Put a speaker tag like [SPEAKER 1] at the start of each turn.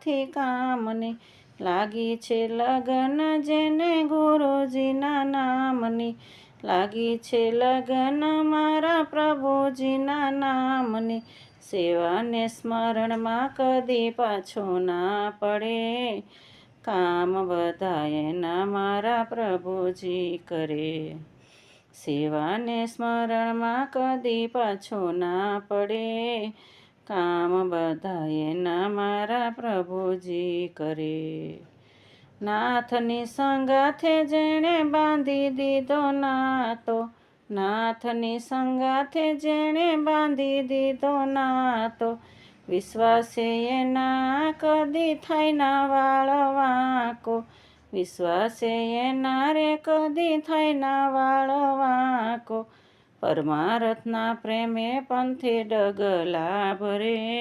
[SPEAKER 1] નથી કામની, લાગી છે લગન જેને ગુરુજીના નામની, લાગી છે લગન મારા પ્રભુજીના નામની, સેવાને સ્મરણમાં કદી પાછો ના પડે, કામ બધા એના મારા પ્રભુજી કરે, સેવાને સ્મરણમાં કદી પાછો ના પડે, કામ બધા એના મારા પ્રભુજી કરે. નાથની સંગાથે જેણે બાંધી દીધો નાતો, નાથની સંગાથે જેણે બાંધી દીધો નાતો, વિશ્વાસે એના કદી થાય ના વાળ વાંકો, વિશ્વાસે એના રે કદી થાય ના વાળ વાંકો, પરમારથના પ્રેમે પંથે ડગલા ભરે.